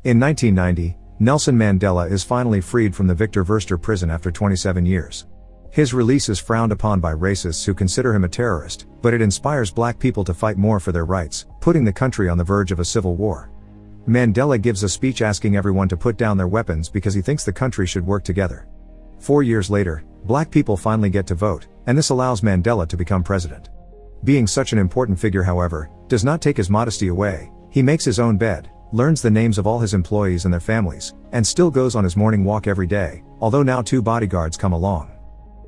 In 1990, Nelson Mandela is finally freed from the Victor Verster prison after 27 years. His release is frowned upon by racists who consider him a terrorist, but it inspires black people to fight more for their rights, putting the country on the verge of a civil war. Mandela gives a speech asking everyone to put down their weapons because he thinks the country should work together. 4 years later, black people finally get to vote, and this allows Mandela to become president. Being such an important figure, however, does not take his modesty away. He makes his own bed, learns the names of all his employees and their families, and still goes on his morning walk every day, although now 2 bodyguards come along.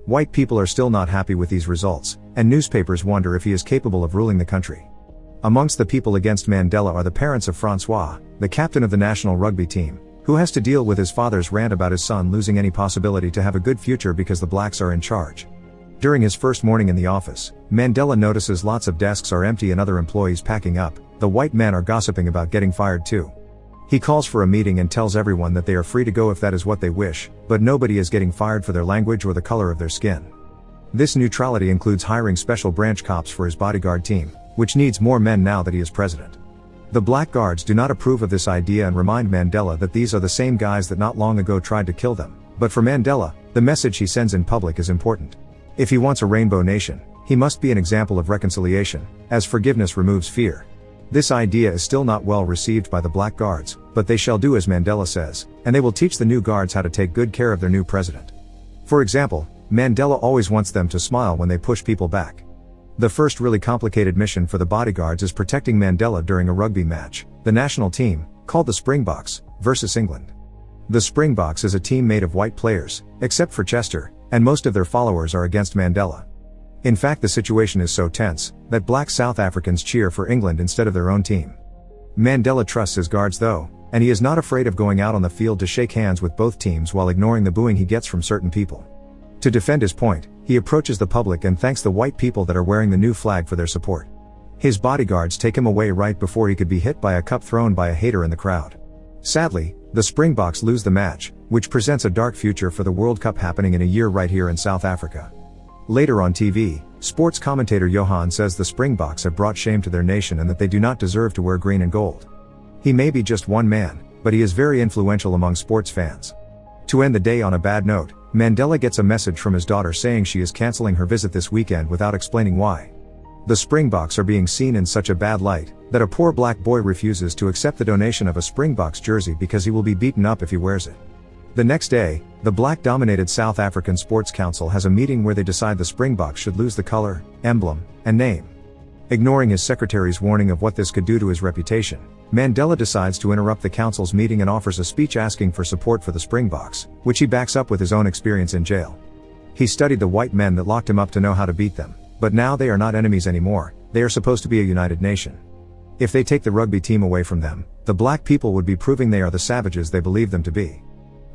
White people are still not happy with these results, and newspapers wonder if he is capable of ruling the country. Amongst the people against Mandela are the parents of Francois, the captain of the national rugby team, who has to deal with his father's rant about his son losing any possibility to have a good future because the blacks are in charge. During his first morning in the office, Mandela notices lots of desks are empty and other employees packing up. The white men are gossiping about getting fired too. He calls for a meeting and tells everyone that they are free to go if that is what they wish, but nobody is getting fired for their language or the color of their skin. This neutrality includes hiring special branch cops for his bodyguard team, which needs more men now that he is president. The black guards do not approve of this idea and remind Mandela that these are the same guys that not long ago tried to kill them, but for Mandela, the message he sends in public is important. If he wants a rainbow nation, he must be an example of reconciliation, as forgiveness removes fear. This idea is still not well received by the black guards, but they shall do as Mandela says, and they will teach the new guards how to take good care of their new president. For example, Mandela always wants them to smile when they push people back. The first really complicated mission for the bodyguards is protecting Mandela during a rugby match, the national team, called the Springboks, versus England. The Springboks is a team made of white players, except for Chester, and most of their followers are against Mandela. In fact, the situation is so tense, that black South Africans cheer for England instead of their own team. Mandela trusts his guards though, and he is not afraid of going out on the field to shake hands with both teams while ignoring the booing he gets from certain people. To defend his point, he approaches the public and thanks the white people that are wearing the new flag for their support. His bodyguards take him away right before he could be hit by a cup thrown by a hater in the crowd. Sadly, the Springboks lose the match, which presents a dark future for the World Cup happening in a year right here in South Africa. Later on TV, sports commentator Johan says the Springboks have brought shame to their nation and that they do not deserve to wear green and gold. He may be just one man, but he is very influential among sports fans. To end the day on a bad note, Mandela gets a message from his daughter saying she is cancelling her visit this weekend without explaining why. The Springboks are being seen in such a bad light, that a poor black boy refuses to accept the donation of a Springboks jersey because he will be beaten up if he wears it. The next day, the black-dominated South African Sports Council has a meeting where they decide the Springboks should lose the color, emblem, and name. Ignoring his secretary's warning of what this could do to his reputation, Mandela decides to interrupt the council's meeting and offers a speech asking for support for the Springboks, which he backs up with his own experience in jail. He studied the white men that locked him up to know how to beat them, but now they are not enemies anymore, they are supposed to be a united nation. If they take the rugby team away from them, the black people would be proving they are the savages they believe them to be.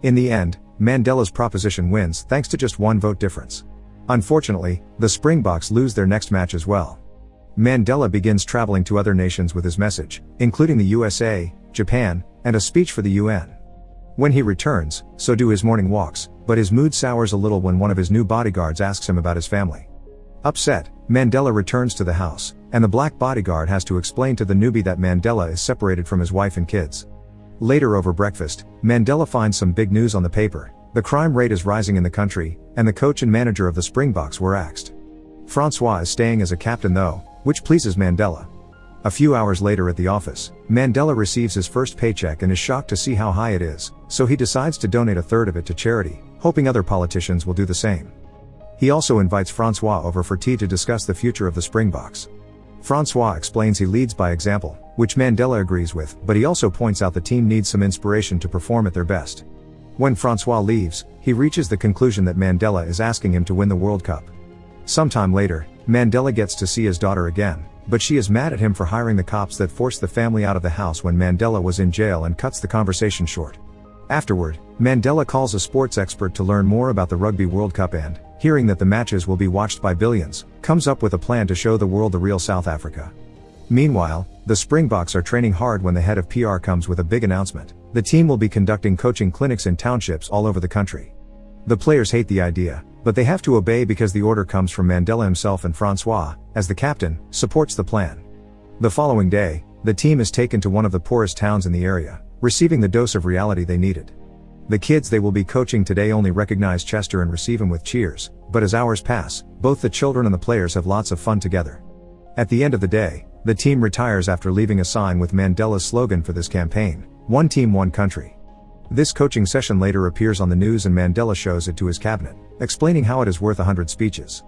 In the end, Mandela's proposition wins thanks to just one vote difference. Unfortunately, the Springboks lose their next match as well. Mandela begins traveling to other nations with his message, including the USA, Japan, and a speech for the UN. When he returns, so do his morning walks, but his mood sours a little when one of his new bodyguards asks him about his family. Upset, Mandela returns to the house, and the black bodyguard has to explain to the newbie that Mandela is separated from his wife and kids. Later over breakfast, Mandela finds some big news on the paper. The crime rate is rising in the country, and the coach and manager of the Springboks were axed. Francois is staying as a captain though, which pleases Mandela. A few hours later at the office, Mandela receives his first paycheck and is shocked to see how high it is, so he decides to donate a third of it to charity, hoping other politicians will do the same. He also invites Francois over for tea to discuss the future of the Springboks. Francois explains he leads by example, which Mandela agrees with, but he also points out the team needs some inspiration to perform at their best. When Francois leaves, he reaches the conclusion that Mandela is asking him to win the World Cup. Sometime later, Mandela gets to see his daughter again, but she is mad at him for hiring the cops that forced the family out of the house when Mandela was in jail and cuts the conversation short. Afterward, Mandela calls a sports expert to learn more about the Rugby World Cup and, hearing that the matches will be watched by billions, comes up with a plan to show the world the real South Africa. Meanwhile, the Springboks are training hard when the head of PR comes with a big announcement. The team will be conducting coaching clinics in townships all over the country. The players hate the idea, but they have to obey because the order comes from Mandela himself, and Francois, as the captain, supports the plan. The following day, the team is taken to one of the poorest towns in the area, receiving the dose of reality they needed. The kids they will be coaching today only recognize Chester and receive him with cheers, but as hours pass, both the children and the players have lots of fun together. At the end of the day, the team retires after leaving a sign with Mandela's slogan for this campaign: "One team, one country." This coaching session later appears on the news and Mandela shows it to his cabinet, explaining how it is worth 100 speeches.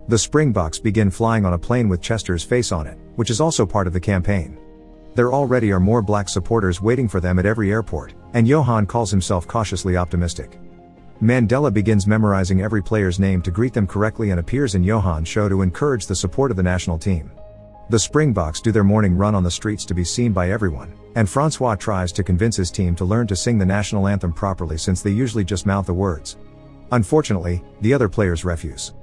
The Springboks begin flying on a plane with Chester's face on it, which is also part of the campaign. There already are more black supporters waiting for them at every airport, and Johan calls himself cautiously optimistic. Mandela begins memorizing every player's name to greet them correctly and appears in Johan's show to encourage the support of the national team. The Springboks do their morning run on the streets to be seen by everyone, and Francois tries to convince his team to learn to sing the national anthem properly since they usually just mouth the words. Unfortunately, the other players refuse.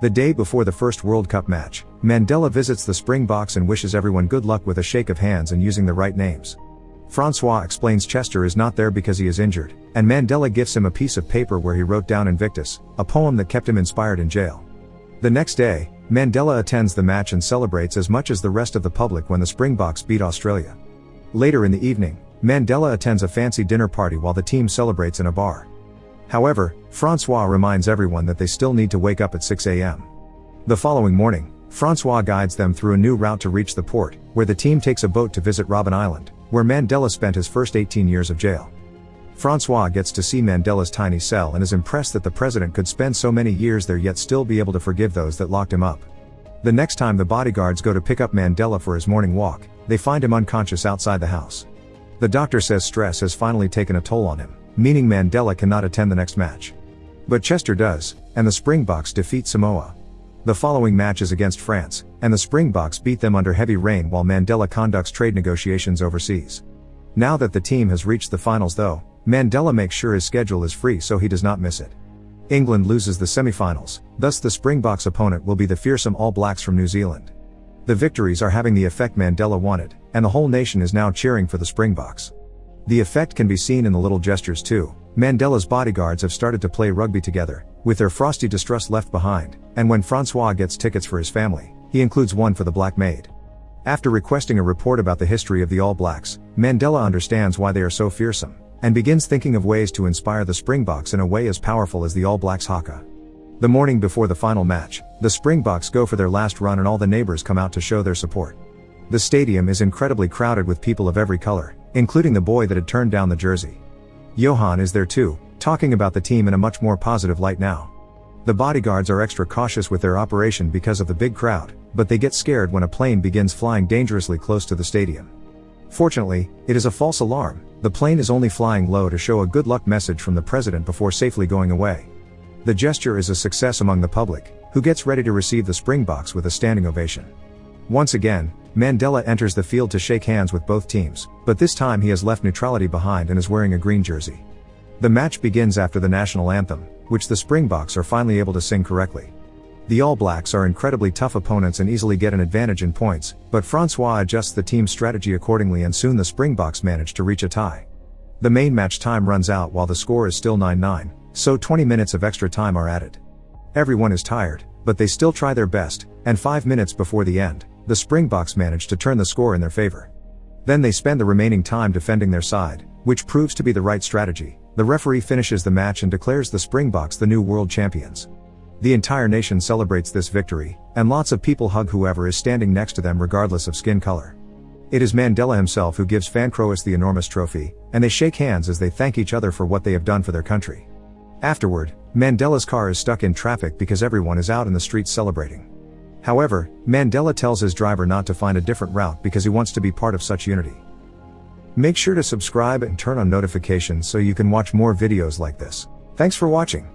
The day before the first World Cup match, Mandela visits the Springboks and wishes everyone good luck with a shake of hands and using the right names. Francois explains Chester is not there because he is injured, and Mandela gives him a piece of paper where he wrote down Invictus, a poem that kept him inspired in jail. The next day, Mandela attends the match and celebrates as much as the rest of the public when the Springboks beat Australia. Later in the evening, Mandela attends a fancy dinner party while the team celebrates in a bar. However, Francois reminds everyone that they still need to wake up at 6 a.m. The following morning, Francois guides them through a new route to reach the port, where the team takes a boat to visit Robben Island, where Mandela spent his first 18 years of jail. Francois gets to see Mandela's tiny cell and is impressed that the president could spend so many years there yet still be able to forgive those that locked him up. The next time the bodyguards go to pick up Mandela for his morning walk, they find him unconscious outside the house. The doctor says stress has finally taken a toll on him, meaning Mandela cannot attend the next match. But Chester does, and the Springboks defeat Samoa. The following match is against France, and the Springboks beat them under heavy rain while Mandela conducts trade negotiations overseas. Now that the team has reached the finals though, Mandela makes sure his schedule is free so he does not miss it. England loses the semi-finals, thus the Springboks' opponent will be the fearsome All Blacks from New Zealand. The victories are having the effect Mandela wanted, and the whole nation is now cheering for the Springboks. The effect can be seen in the little gestures too. Mandela's bodyguards have started to play rugby together, with their frosty distrust left behind, and when Francois gets tickets for his family, he includes one for the black maid. After requesting a report about the history of the All Blacks, Mandela understands why they are so fearsome, and begins thinking of ways to inspire the Springboks in a way as powerful as the All Blacks haka. The morning before the final match, the Springboks go for their last run and all the neighbors come out to show their support. The stadium is incredibly crowded with people of every color, including the boy that had turned down the jersey. Johan is there too, talking about the team in a much more positive light now. The bodyguards are extra cautious with their operation because of the big crowd, but they get scared when a plane begins flying dangerously close to the stadium. Fortunately, it is a false alarm. The plane is only flying low to show a good luck message from the president before safely going away. The gesture is a success among the public, who gets ready to receive the Springboks with a standing ovation. Once again, Mandela enters the field to shake hands with both teams, but this time he has left neutrality behind and is wearing a green jersey. The match begins after the national anthem, which the Springboks are finally able to sing correctly. The All Blacks are incredibly tough opponents and easily get an advantage in points, but Francois adjusts the team's strategy accordingly and soon the Springboks manage to reach a tie. The main match time runs out while the score is still 9-9, so 20 minutes of extra time are added. Everyone is tired, but they still try their best, and 5 minutes before the end, the Springboks manage to turn the score in their favor. Then they spend the remaining time defending their side, which proves to be the right strategy. The referee finishes the match and declares the Springboks the new world champions. The entire nation celebrates this victory, and lots of people hug whoever is standing next to them regardless of skin color. It is Mandela himself who gives Fancroas the enormous trophy, and they shake hands as they thank each other for what they have done for their country. Afterward, Mandela's car is stuck in traffic because everyone is out in the streets celebrating. However, Mandela tells his driver not to find a different route because he wants to be part of such unity. Make sure to subscribe and turn on notifications so you can watch more videos like this. Thanks for watching.